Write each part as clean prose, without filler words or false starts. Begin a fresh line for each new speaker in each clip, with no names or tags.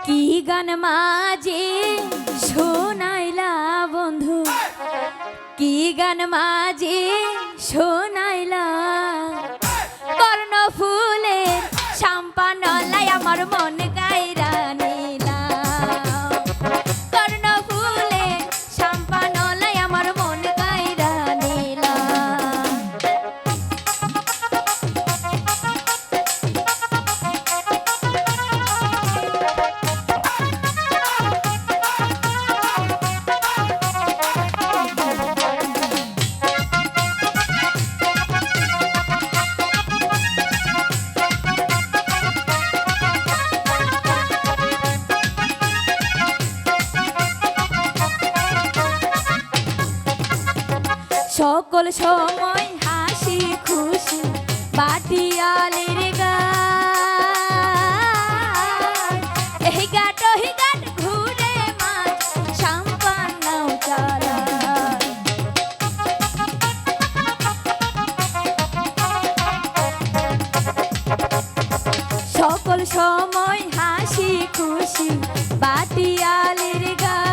কি গান মাঝে শোনাইলা বন্ধু, কি গান মাঝে শোনাইলা, কর্ণ ফুলের শাম্পা নলাই আমার মন গাইরা নিলা, কর্ণ ফুলের শাম্পা নলাই আমার মন গাইরা নিলা। সকল সময় হাসি খুশি বাটিয়ালের গান, এই গাট ওই গাট ঘুরে মাছ সাম্পান নাও চালায়। সকল সময় হাসি খুশি বাটিয়ালের গান,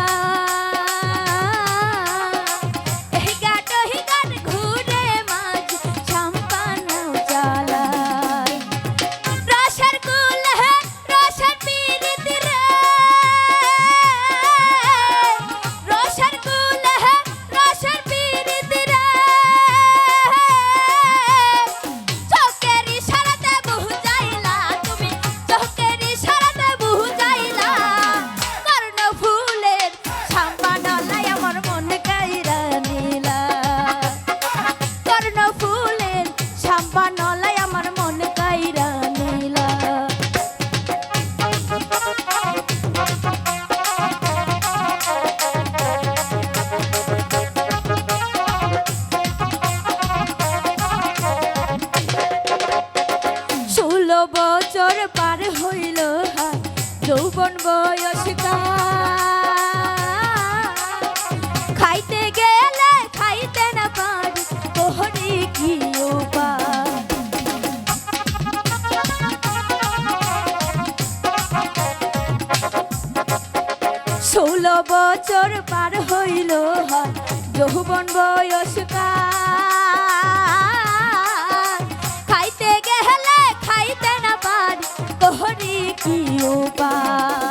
বছর পার হইল যৌবন বয়স খাইতে গেলে খাইতে না পারি তোহরি কি উপায়। 16 বছর পার হইল যৌবন বয়স খাইতে গেলে খাইতে না পারি তোহরি কি উপায়।